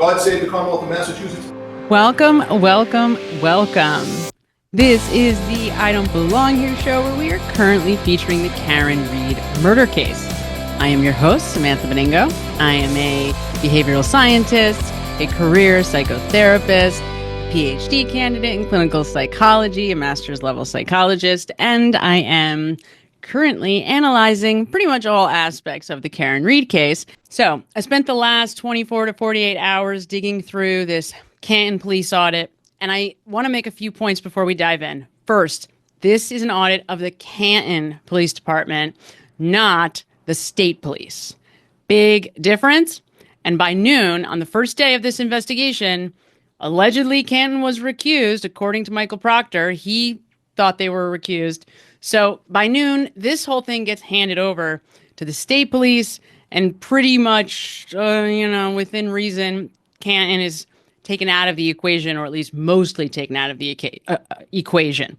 God save the Commonwealth of Massachusetts. Welcome, welcome, welcome. This is the I Don't Belong Here show where we are currently featuring the Karen Read murder case. I am your host, Samantha Beningo. I am a behavioral scientist, a career psychotherapist, PhD candidate in clinical psychology, a master's level psychologist, and I am currently analyzing pretty much all aspects of the Karen Read case. So I spent the last 24 to 48 hours digging through this Canton Police audit, and I want to make a few points before we dive in. First, this is an audit of the Canton Police Department, not the state police. Big difference. And by noon, on the first day of this investigation, allegedly Canton was recused, according to Michael Proctor. He thought they were recused. So by noon, this whole thing gets handed over to the state police, and pretty much, within reason, Canton is taken out of the equation, or at least mostly taken out of the equation.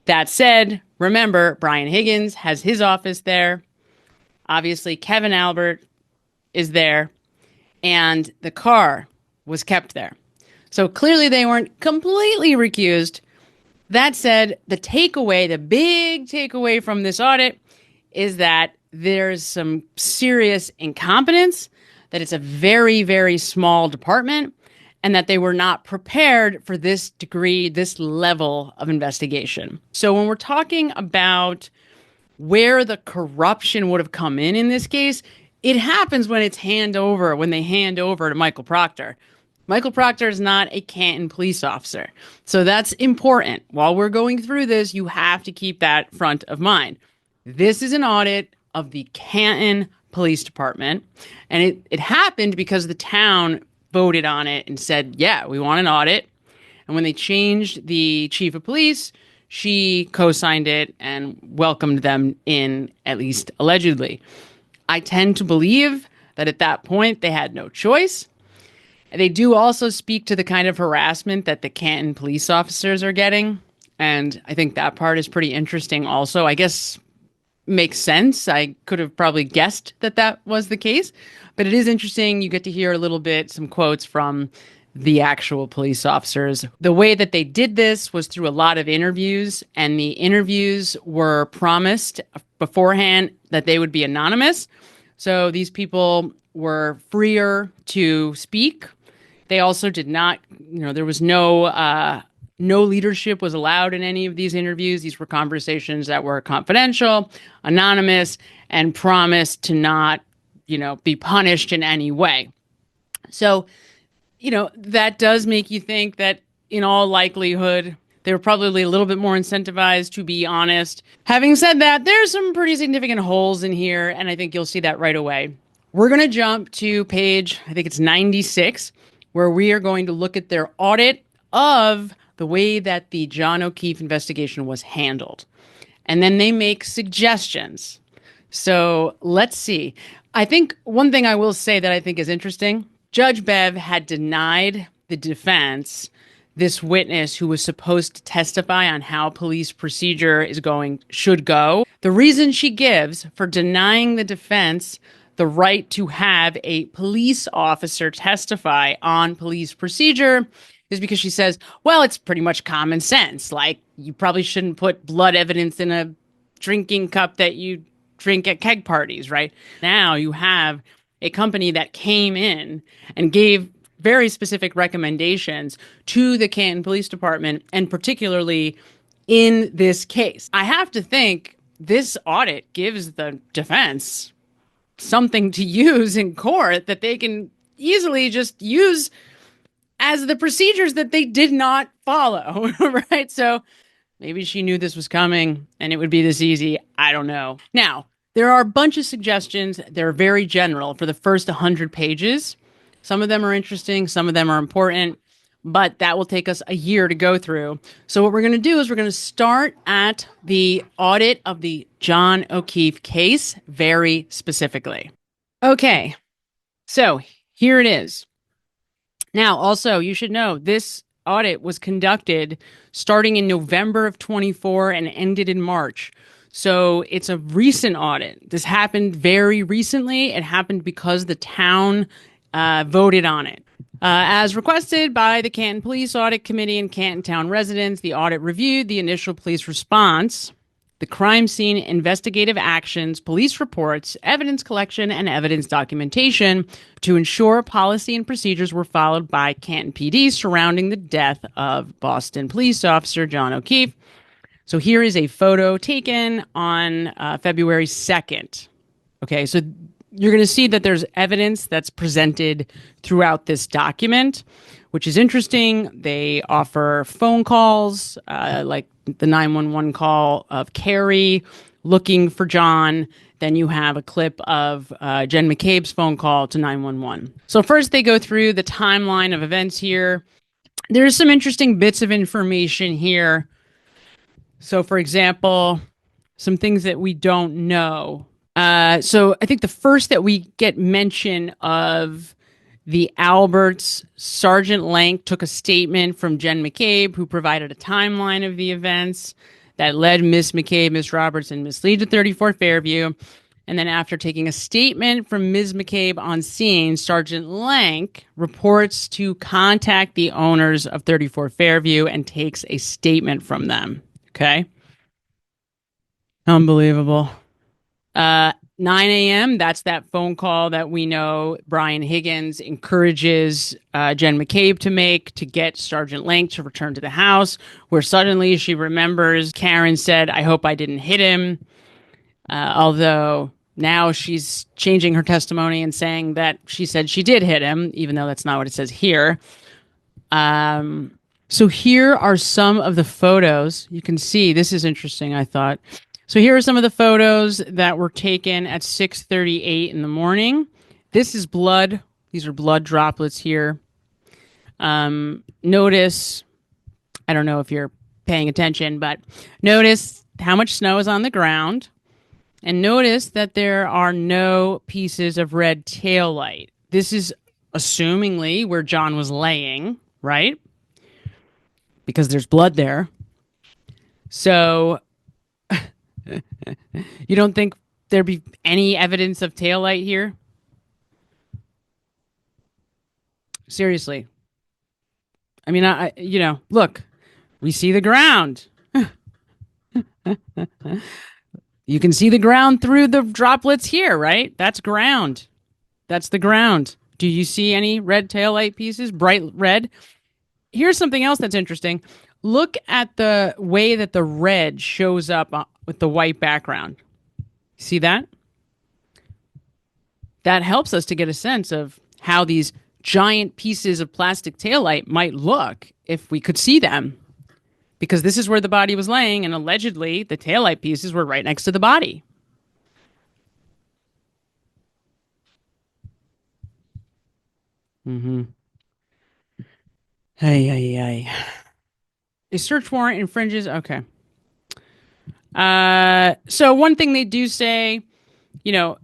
That said, remember, Brian Higgins has his office there. Obviously, Kevin Albert is there, and the car was kept there. So clearly they weren't completely recused. That said, the big takeaway from this audit is that there's some serious incompetence, that it's a very, very small department, and that they were not prepared for this degree, this level of investigation. So when we're talking about where the corruption would have come in this case, it happens when they hand over to Michael Proctor. Michael Proctor is not a Canton police officer. So that's important. While we're going through this, you have to keep that front of mind. This is an audit of the Canton Police Department. And it happened because the town voted on it and said, yeah, we want an audit. And when they changed the chief of police, she co-signed it and welcomed them in, at least allegedly. I tend to believe that at that point they had no choice. They do also speak to the kind of harassment that the Canton police officers are getting. And I think that part is pretty interesting also. I guess makes sense. I could have probably guessed that was the case. But it is interesting. You get to hear a little bit, some quotes from the actual police officers. The way that they did this was through a lot of interviews. And the interviews were promised beforehand that they would be anonymous. So these people were freer to speak. They also did not, there was no leadership was allowed in any of these interviews. These were conversations that were confidential, anonymous, and promised to not, be punished in any way. So, that does make you think that in all likelihood, they were probably a little bit more incentivized to be honest. Having said that, there's some pretty significant holes in here, and I think you'll see that right away. We're going to jump to page, I think it's 96, where we are going to look at their audit of the way that the John O'Keefe investigation was handled. And then they make suggestions. So let's see. I think one thing I will say that I think is interesting, Judge Bev had denied the defense this witness who was supposed to testify on how police procedure should go. The reason she gives for denying the defense the right to have a police officer testify on police procedure is because she says, well, it's pretty much common sense. Like, you probably shouldn't put blood evidence in a drinking cup that you drink at keg parties, right? Now you have a company that came in and gave very specific recommendations to the Canton Police Department, and particularly in this case. I have to think this audit gives the defense something to use in court that they can easily just use as the procedures that they did not follow, right? So maybe she knew this was coming and it would be this easy. I don't know. Now, there are a bunch of suggestions. They're very general for the first 100 pages. Some of them are interesting. Some of them are important. But that will take us a year to go through. So what we're going to do is we're going to start at the audit of the John O'Keefe case very specifically. Okay, so here it is. Now, also, you should know this audit was conducted starting in November of 24 and ended in March. So it's a recent audit. This happened very recently. It happened because the town voted on it. As requested by the Canton Police Audit Committee and Canton Town residents, the audit reviewed the initial police response, the crime scene investigative actions, police reports, evidence collection, and evidence documentation to ensure policy and procedures were followed by Canton PD surrounding the death of Boston police officer John O'Keefe. So here is a photo taken on February 2nd. Okay, so you're going to see that there's evidence that's presented throughout this document, which is interesting. They offer phone calls, like the 911 call of Carrie looking for John. Then you have a clip of Jen McCabe's phone call to 911. So first they go through the timeline of events here. There's some interesting bits of information here. So, for example, some things that we don't know. So I think the first that we get mention of the Alberts, Sergeant Lank took a statement from Jen McCabe, who provided a timeline of the events that led Miss McCabe, Miss Roberts, and Miss Lee to 34 Fairview. And then after taking a statement from Ms. McCabe on scene, Sergeant Lank reports to contact the owners of 34 Fairview and takes a statement from them. Okay. Unbelievable. 9 a.m., that's that phone call that we know Brian Higgins encourages Jen McCabe to make to get Sergeant Lank to return to the house, where suddenly she remembers Karen said, "I hope I didn't hit him." Although now she's changing her testimony and saying that she said she did hit him, even though that's not what it says here. So here are some of the photos. You can see, this is interesting, I thought. So here are some of the photos that were taken at 6:38 in the morning. This is blood. These are blood droplets here. Notice, I don't know if you're paying attention, but notice how much snow is on the ground. And notice that there are no pieces of red taillight. This is assumingly where John was laying, right? Because there's blood there. So you don't think there'd be any evidence of taillight here? Seriously. I mean, look, we see the ground. You can see the ground through the droplets here, right? That's ground. That's the ground. Do you see any red taillight pieces? Bright red? Here's something else that's interesting. Look at the way that the red shows up with the white background. See that? That helps us to get a sense of how these giant pieces of plastic taillight might look if we could see them. Because this is where the body was laying, and allegedly the taillight pieces were right next to the body. Mm-hmm. Hey, hey, hey. A search warrant infringes. Okay. So one thing they do say, a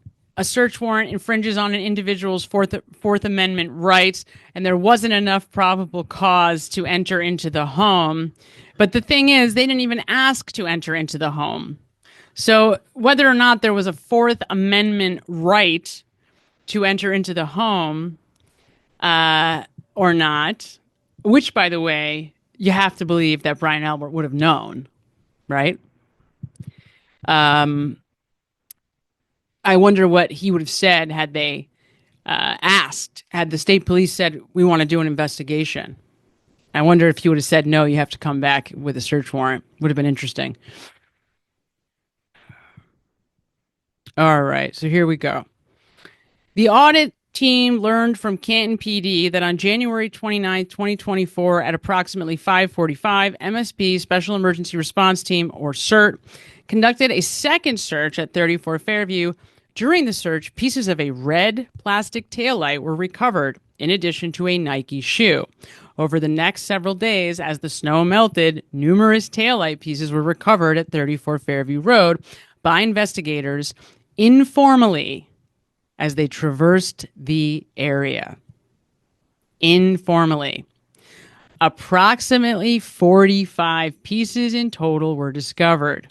search warrant infringes on an individual's Fourth Amendment rights, and there wasn't enough probable cause to enter into the home. But the thing is, they didn't even ask to enter into the home. So whether or not there was a Fourth Amendment right to enter into the home or not, which, by the way, you have to believe that Brian Albert would have known, right? I wonder what he would have said had they asked, had the state police said, "We want to do an investigation." I wonder if he would have said, "No, you have to come back with a search warrant." Would have been interesting. All right, so here we go. The audit team learned from Canton PD that on January 29th, 2024, at approximately 5:45, MSP, Special Emergency Response Team, or CERT, conducted a second search at 34 Fairview. During the search, pieces of a red plastic taillight were recovered, in addition to a Nike shoe. Over the next several days, as the snow melted, numerous taillight pieces were recovered at 34 Fairview Road by investigators informally as they traversed the area. Informally. Approximately 45 pieces in total were discovered.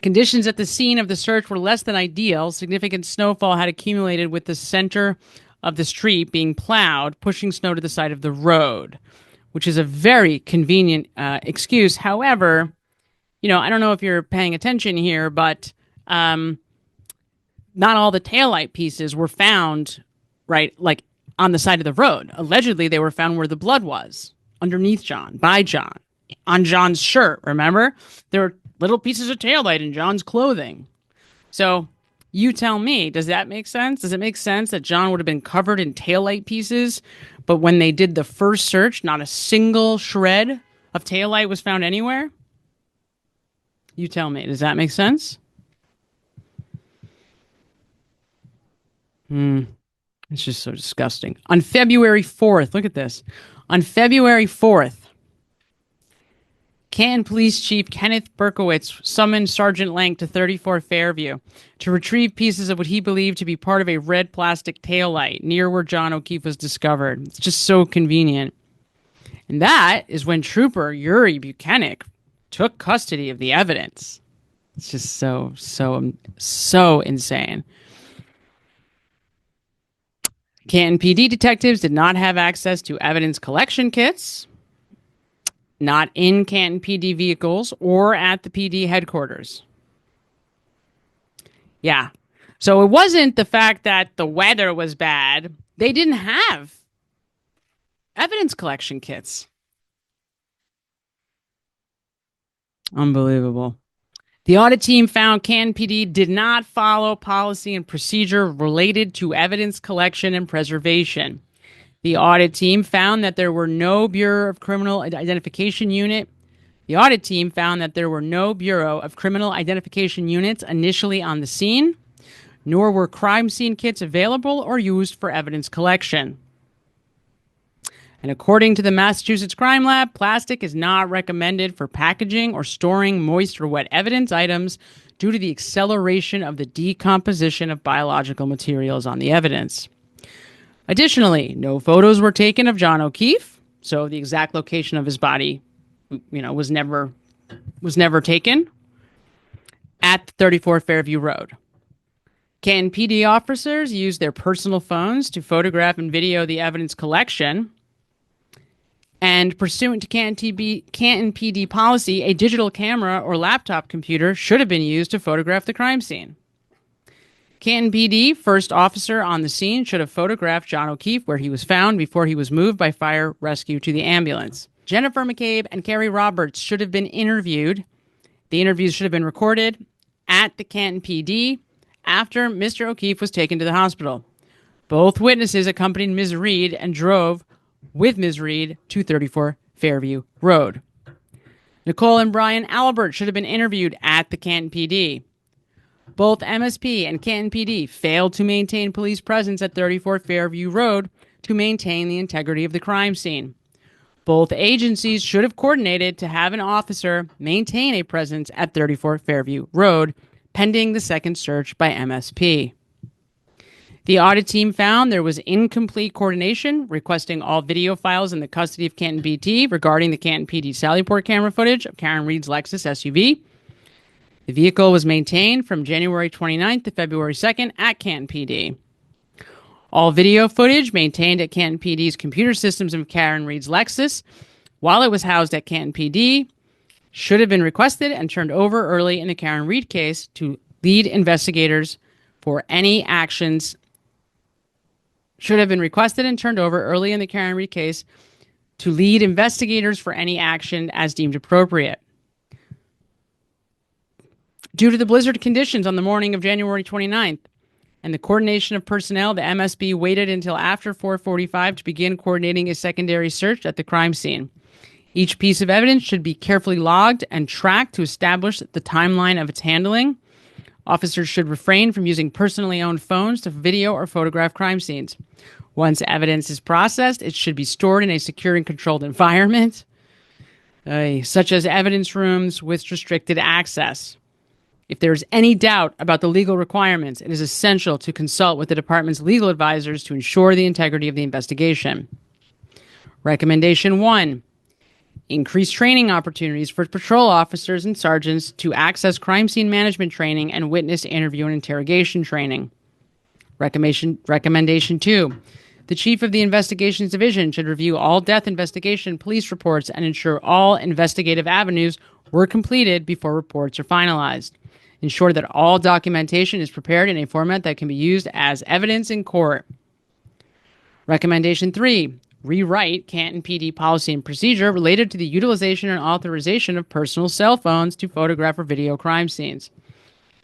Conditions at the scene of the search were less than ideal. Significant snowfall had accumulated with the center of the street being plowed, pushing snow to the side of the road, which is a very convenient excuse. However, I don't know if you're paying attention here, but not all the taillight pieces were found, right, like on the side of the road. Allegedly, they were found where the blood was, underneath John, by John, on John's shirt, remember? There were little pieces of taillight in John's clothing. So you tell me, does that make sense? Does it make sense that John would have been covered in taillight pieces, but when they did the first search, not a single shred of taillight was found anywhere? You tell me, does that make sense? It's just so disgusting. On February 4th, look at this. On February 4th, Canton Police Chief Kenneth Berkowitz summoned Sergeant Lang to 34 Fairview to retrieve pieces of what he believed to be part of a red plastic taillight near where John O'Keefe was discovered. It's just so convenient. And that is when Trooper Yuri Buchanan took custody of the evidence. It's just so insane. Canton PD detectives did not have access to evidence collection kits, not in Canton PD vehicles or at the PD headquarters. Yeah. So it wasn't the fact that the weather was bad. They didn't have evidence collection kits. Unbelievable. The audit team found Canton PD did not follow policy and procedure related to evidence collection and preservation. The audit team found that there were no Bureau of Criminal Identification Unit. The audit team found that there were no Bureau of Criminal Identification units initially on the scene, nor were crime scene kits available or used for evidence collection. And according to the Massachusetts Crime Lab, plastic is not recommended for packaging or storing moist or wet evidence items due to the acceleration of the decomposition of biological materials on the evidence. Additionally, no photos were taken of John O'Keefe, so the exact location of his body, was never taken at 34 Fairview Road. Canton PD officers used their personal phones to photograph and video the evidence collection. And pursuant to Canton PD policy, a digital camera or laptop computer should have been used to photograph the crime scene. Canton PD first officer on the scene should have photographed John O'Keefe where he was found before he was moved by fire rescue to the ambulance. Jennifer McCabe and Carrie Roberts should have been interviewed. The interviews should have been recorded at the Canton PD after Mr. O'Keefe was taken to the hospital. Both witnesses accompanied Ms. Reed and drove with Ms. Reed to 34 Fairview Road. Nicole and Brian Albert should have been interviewed at the Canton PD. Both MSP and Canton PD failed to maintain police presence at 34 Fairview Road to maintain the integrity of the crime scene. Both agencies should have coordinated to have an officer maintain a presence at 34 Fairview Road, pending the second search by MSP. The audit team found there was incomplete coordination, requesting all video files in the custody of Canton PD regarding the Canton PD Sallyport camera footage of Karen Reed's Lexus SUV. The vehicle was maintained from January 29th to February 2nd at Canton PD. All video footage maintained at Canton PD's computer systems of Karen Reed's Lexus while it was housed at Canton PD should have been requested and turned over early in the Karen Reed case to lead investigators for any actions should have been requested and turned over early in the Karen Reed case to lead investigators for any action as deemed appropriate. Due to the blizzard conditions on the morning of January 29th and the coordination of personnel, the MSB waited until after 4:45 to begin coordinating a secondary search at the crime scene. Each piece of evidence should be carefully logged and tracked to establish the timeline of its handling. Officers should refrain from using personally owned phones to video or photograph crime scenes. Once evidence is processed, it should be stored in a secure and controlled environment, such as evidence rooms with restricted access. If there is any doubt about the legal requirements, it is essential to consult with the department's legal advisors to ensure the integrity of the investigation. Recommendation 1. increase training opportunities for patrol officers and sergeants to access crime scene management training and witness interview and interrogation training. Recommendation 2. The chief of the investigations division should review all death investigation police reports and ensure all investigative avenues were completed before reports are finalized. Ensure that all documentation is prepared in a format that can be used as evidence in court. Recommendation 3. Rewrite Canton PD policy and procedure related to the utilization and authorization of personal cell phones to photograph or video crime scenes.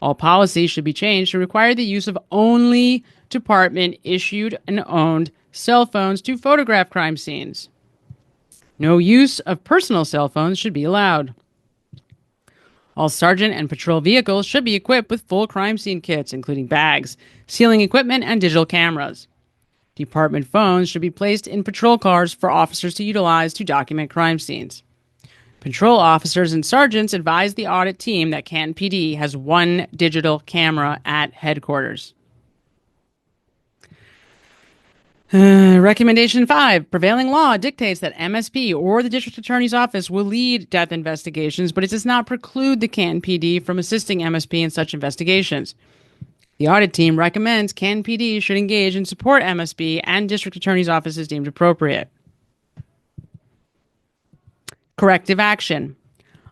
All policies should be changed to require the use of only department-issued and owned cell phones to photograph crime scenes. No use of personal cell phones should be allowed. All sergeant and patrol vehicles should be equipped with full crime scene kits, including bags, sealing equipment, and digital cameras. Department phones should be placed in patrol cars for officers to utilize to document crime scenes. Patrol officers and sergeants advise the audit team that Canton PD has one digital camera at headquarters. Recommendation 5. Prevailing law dictates that MSP or the district attorney's office will lead death investigations, but it does not preclude the Canton PD from assisting MSP in such investigations. The audit team recommends Canton PD should engage and support MSP and district attorney's offices deemed appropriate. Corrective action.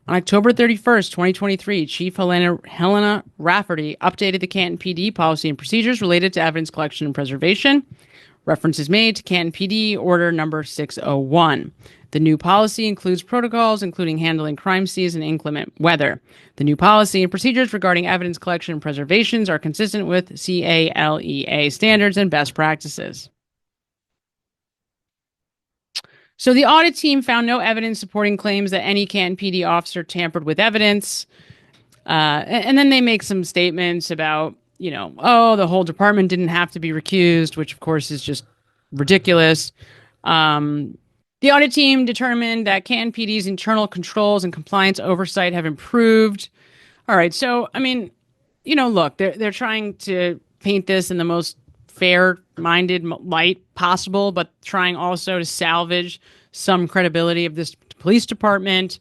On October 31st, 2023, Chief Helena Rafferty updated the Canton PD policy and procedures related to evidence collection and preservation. Reference is made to Canton PD Order Number 601. The new policy includes protocols including handling crime scenes and inclement weather. The new policy and procedures regarding evidence collection and preservations are consistent with CALEA standards and best practices. So the audit team found no evidence supporting claims that any Canton PD officer tampered with evidence. And then they make some statements about, the whole department didn't have to be recused, which of course is just ridiculous. The audit team determined that Canton PD's internal controls and compliance oversight have improved. All right, so, look, they're trying to paint this in the most fair-minded light possible, but trying also to salvage some credibility of this police department.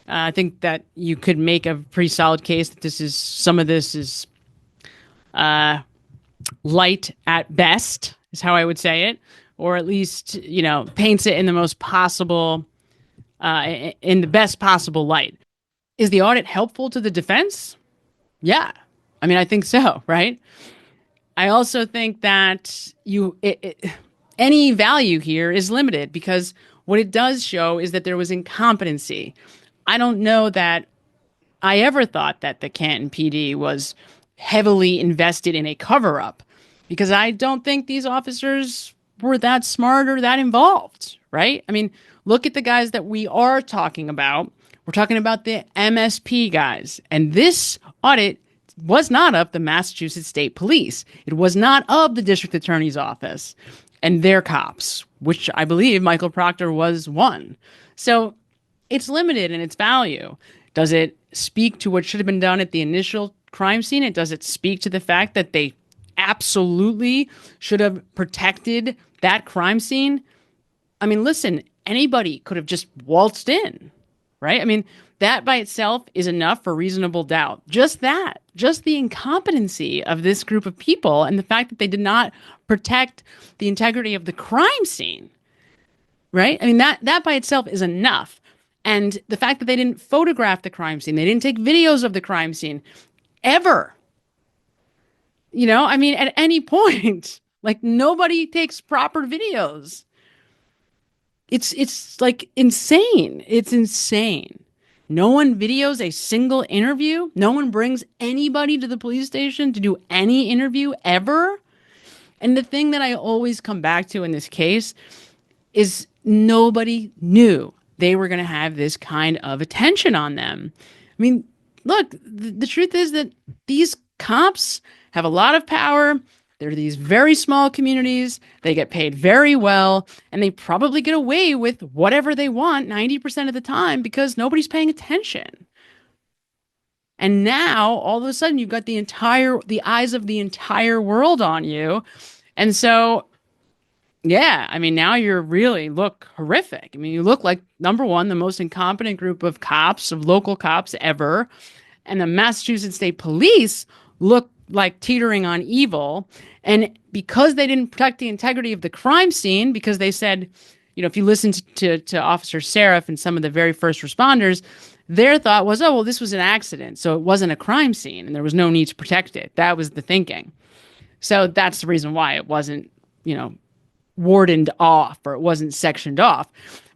I think that you could make a pretty solid case that some of this is light at best, is how I would say it, or at least, paints it in the most possible, in the best possible light. Is the audit helpful to the defense? Yeah. I think so, right? I also think that any value here is limited because what it does show is that there was incompetency. I don't know that I ever thought that the Canton PD was heavily invested in a cover-up because I don't think these officers were that smart or that involved, right? Look at the guys that we are talking about. We're talking about the MSP guys. And this audit was not of the Massachusetts State Police. It was not of the district attorney's office and their cops, which I believe Michael Proctor was one. So it's limited in its value. Does it speak to what should have been done at the initial crime scene? Does it speak to the fact that they absolutely should have protected that crime scene? Listen, anybody could have just waltzed in, right? That by itself is enough for reasonable doubt. Just the incompetency of this group of people and the fact that they did not protect the integrity of the crime scene, right? That by itself is enough. And the fact that they didn't photograph the crime scene, they didn't take videos of the crime scene ever. At any point, like nobody takes proper videos. It's like insane. It's insane. No one videos a single interview. No one brings anybody to the police station to do any interview ever. And the thing that I always come back to in this case is nobody knew they were going to have this kind of attention on them. Look, the truth is that these cops have a lot of power. They're these very small communities. They get paid very well, and they probably get away with whatever they want 90% of the time because nobody's paying attention. And now, all of a sudden, you've got the eyes of the entire world on you. And so Yeah, I mean, now you really look horrific. I mean, you look like, number one, the most incompetent group of cops, of local cops ever. And the Massachusetts State Police look like teetering on evil. And because they didn't protect the integrity of the crime scene, because they said, if you listen to Officer Seraph and some of the very first responders, their thought was, oh, well, this was an accident. So it wasn't a crime scene and there was no need to protect it. That was the thinking. So that's the reason why it wasn't, warded off or it wasn't sectioned off.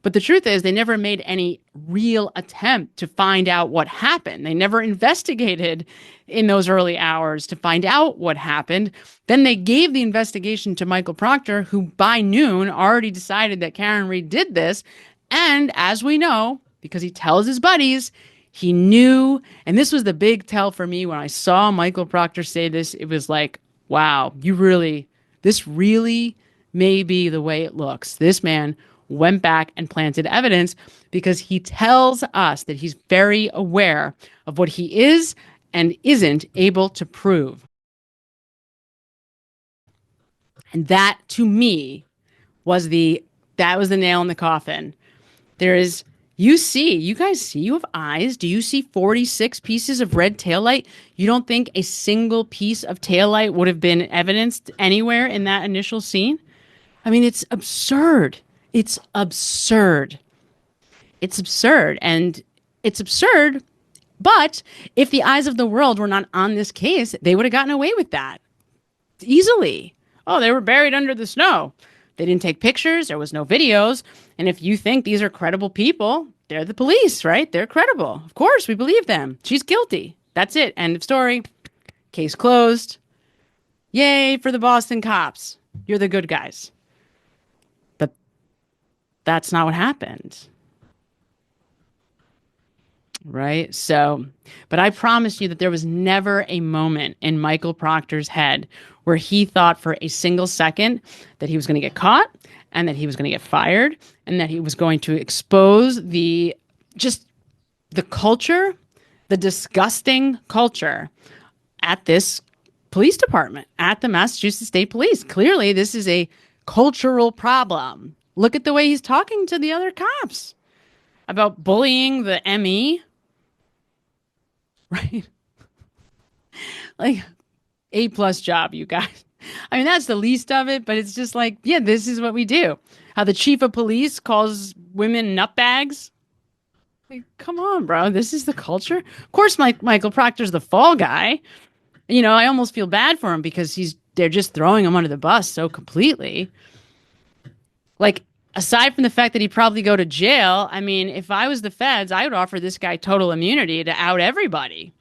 But the truth is, they never made any real attempt to find out what happened. They never investigated in those early hours to find out what happened. Then they gave the investigation to Michael Proctor, who by noon already decided that Karen Read did this. And as we know, because he tells his buddies, he knew. And this was the big tell for me when I saw Michael Proctor say this. It was like, wow, this really may be the way it looks. This man went back and planted evidence because he tells us that he's very aware of what he is and isn't able to prove. And that, to me, was the nail in the coffin. You guys see, you have eyes. Do you see 46 pieces of red taillight? You don't think a single piece of taillight would have been evidenced anywhere in that initial scene? I mean, it's absurd. It's absurd. It's absurd. And it's absurd. But if the eyes of the world were not on this case, they would have gotten away with that easily. Oh, they were buried under the snow. They didn't take pictures. There was no videos. And if you think these are credible people, they're the police, right? They're credible. Of course, we believe them. She's guilty. That's it. End of story. Case closed. Yay for the Boston cops. You're the good guys. But that's not what happened. Right? So, but I promise you that there was never a moment in Michael Proctor's head where he thought for a single second that he was going to get caught and that he was going to get fired and that he was going to expose the culture, the disgusting culture at this police department, at the Massachusetts State Police. Clearly, this is a cultural problem. Look at the way he's talking to the other cops about bullying the ME. Right? Like, A+ job, you guys. I mean, that's the least of it, but it's just like, yeah, this is what we do. How the chief of police calls women nutbags. Like, come on, bro. This is the culture. Of course, Michael Proctor's the fall guy. I almost feel bad for him because they're just throwing him under the bus so completely. Like, aside from the fact that he'd probably go to jail, I mean, if I was the feds, I would offer this guy total immunity to out everybody.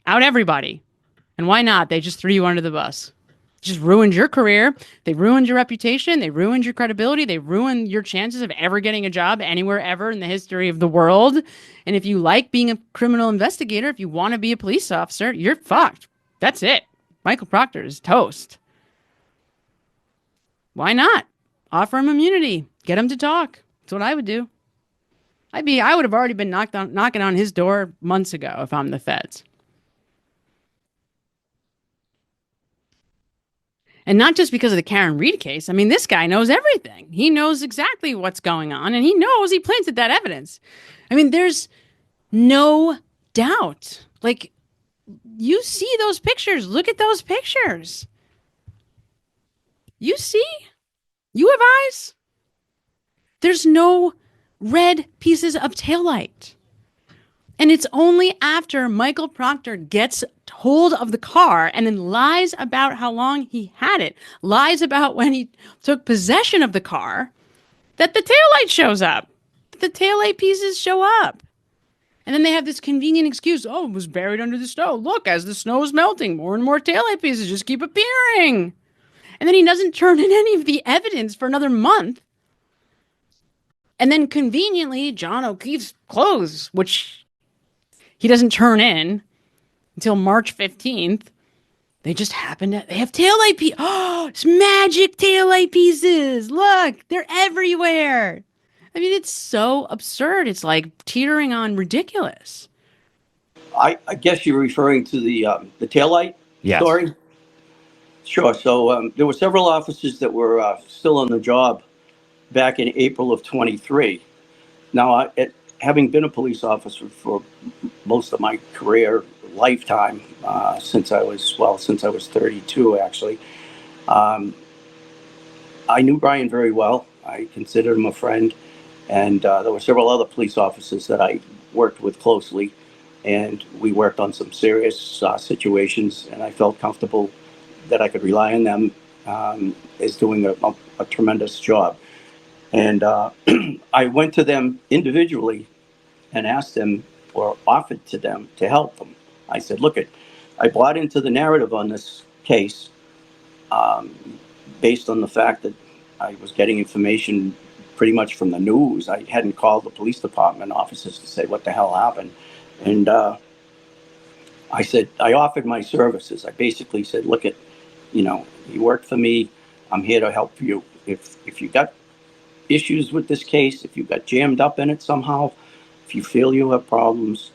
Out everybody. And why not? They just threw you under the bus. Just ruined your career. They ruined your reputation. They ruined your credibility. They ruined your chances of ever getting a job anywhere ever in the history of the world. And if you like being a criminal investigator, if you want to be a police officer, you're fucked. That's it. Michael Proctor is toast. Why not? Offer him immunity. Get him to talk. That's what I would do. I would have already been knocking on his door months ago if I'm the feds. And not just because of the Karen Read case. I mean, this guy knows everything. He knows exactly what's going on, and he knows he planted that evidence. I mean, there's no doubt. Like, you see those pictures. Look at those pictures. You see? You have eyes. There's no red pieces of taillight. And it's only after Michael Proctor gets hold of the car and then lies about how long he had it, lies about when he took possession of the car, that the taillight shows up. The taillight pieces show up. And then they have this convenient excuse. Oh, it was buried under the snow. Look, as the snow is melting, more and more taillight pieces just keep appearing. And then he doesn't turn in any of the evidence for another month. And then conveniently, John O'Keefe's clothes, which he doesn't turn in until March 15th. They just happen to, they have taillight pieces. Oh, it's magic taillight pieces. Look, they're everywhere. I mean, it's so absurd. It's like teetering on ridiculous. I guess you're referring to the taillight story? Sure. So there were several officers that were still on the job back in April of 23. Now, having been a police officer for most of my career lifetime, since I was 32, actually, um, I knew Brian very well. I considered him a friend, and there were several other police officers that I worked with closely, and we worked on some serious situations, and I felt comfortable that I could rely on them as doing a tremendous job. And I went to them individually and asked them or offered to them to help them. I said, look, I bought into the narrative on this case um, based on the fact that I was getting information pretty much from the news. I hadn't called the police department officers to say what the hell happened. And I said, I offered my services. I basically said, look, you worked for me. I'm here to help you. If you got issues with this case, if you got jammed up in it somehow, if you feel you have problems,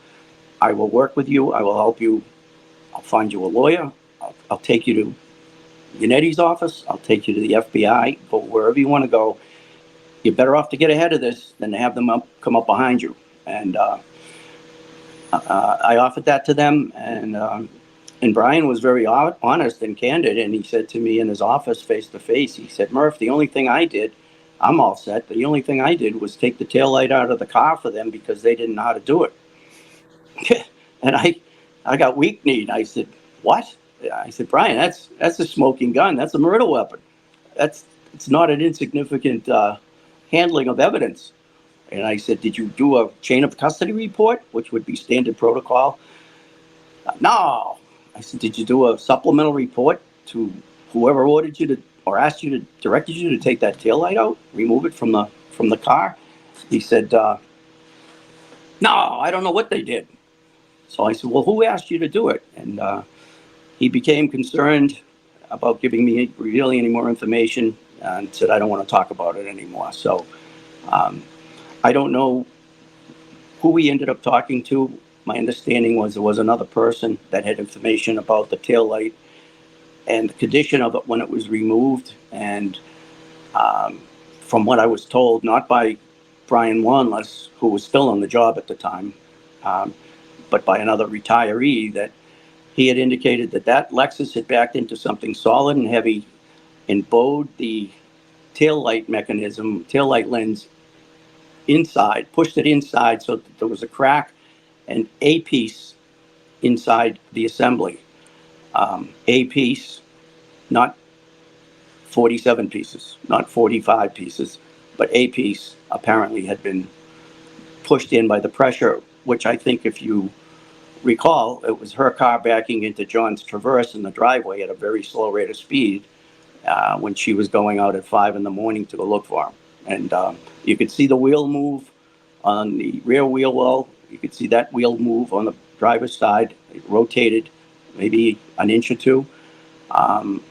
I will work with you. I will help you. I'll find you a lawyer. I'll take you to Unetti's office. I'll take you to the FBI. But wherever you want to go, you're better off to get ahead of this than to have them come up behind you. And I offered that to them, and Brian was very honest and candid. And he said to me in his office, face to face, he said, Murph, the only thing I did, I'm all set, but the only thing I did was take the taillight out of the car for them because they didn't know how to do it. And I got weak-kneed. I said, what? I said, Brian, that's a smoking gun. That's a murder weapon. It's not an insignificant handling of evidence. And I said, did you do a chain of custody report, which would be standard protocol? No. I said, did you do a supplemental report to whoever ordered you to, or asked you to, directed you to take that taillight out, remove it from the car? He said, no, I don't know what they did. So I said, well, who asked you to do it? And he became concerned about revealing any more information, and said, I don't want to talk about it anymore. So I don't know who he ended up talking to. My understanding was there was another person that had information about the taillight and the condition of it when it was removed. And from what I was told, not by Brian Wanless, who was still on the job at the time, but by another retiree, that he had indicated that Lexus had backed into something solid and heavy and bowed the taillight lens inside, pushed it inside so that there was a crack and a piece inside the assembly. A piece, not 47 pieces, not 45 pieces, but a piece apparently had been pushed in by the pressure, which I think, if you recall, it was her car backing into John's Traverse in the driveway at a very slow rate of speed when she was going out at 5 a.m. to go look for him. And you could see the wheel move on the rear wheel well. You could see that wheel move on the driver's side. It rotated maybe an inch or two. And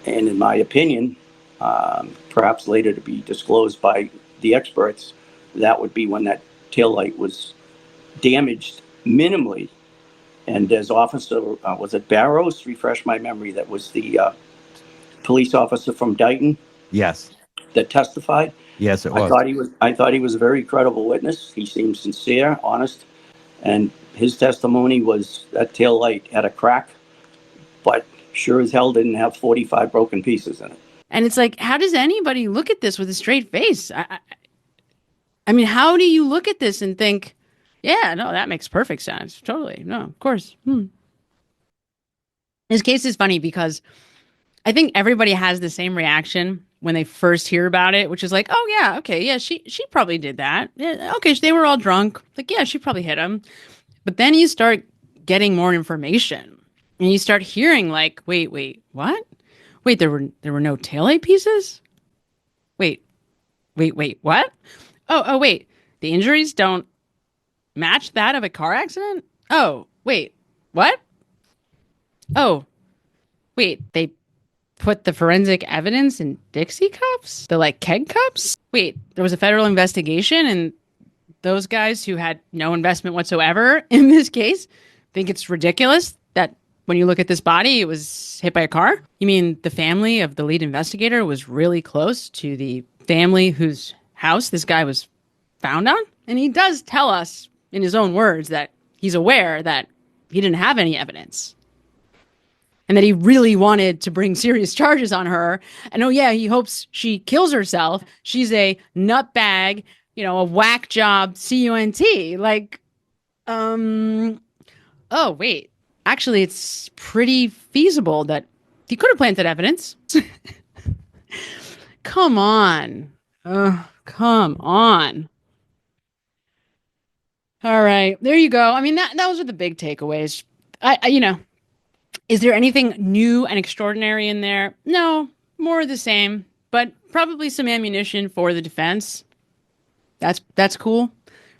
in my opinion, perhaps later to be disclosed by the experts, that would be when that taillight was damaged minimally. And as officer, was it Barrows? Refresh my memory. That was the police officer from Dighton. Yes. That testified. Yes, it was. I thought he was a very credible witness. He seemed sincere, honest, and his testimony was that taillight had a crack, but sure as hell didn't have 45 broken pieces in it. And it's like, how does anybody look at this with a straight face? I mean, how do you look at this and think, yeah, no, that makes perfect sense. Totally. No, of course. This case is funny because I think everybody has the same reaction when they first hear about it, which is like, oh yeah, okay, yeah, she probably did that. Yeah, okay, they were all drunk. Like, yeah, she probably hit him. But then you start getting more information, and you start hearing like, wait, what? Wait, there were no taillight pieces? Wait, what? Oh, wait, the injuries don't match that of a car accident? Oh, wait, what? Oh, wait, they put the forensic evidence in Dixie cups? The keg cups? Wait, there was a federal investigation and those guys who had no investment whatsoever in this case think it's ridiculous that when you look at this body, it was hit by a car? You mean the family of the lead investigator was really close to the family whose house this guy was found on? And he does tell us in his own words that he's aware that he didn't have any evidence and that he really wanted to bring serious charges on her. And oh yeah, he hopes she kills herself. She's a nutbag, a whack job cunt. Like, oh wait, actually it's pretty feasible that he could have planted evidence. Come on. Come on. All right, there you go. I mean, those are the big takeaways. Is there anything new and extraordinary in there? No, more of the same, but probably some ammunition for the defense. That's cool,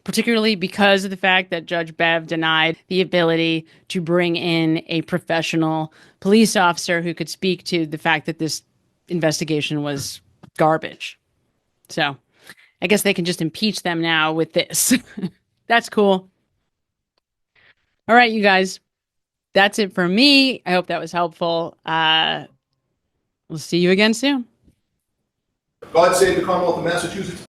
particularly because of the fact that Judge Bev denied the ability to bring in a professional police officer who could speak to the fact that this investigation was garbage. So I guess they can just impeach them now with this. That's cool. All right, you guys. That's it for me. I hope that was helpful. We'll see you again soon. God save the Commonwealth of Massachusetts.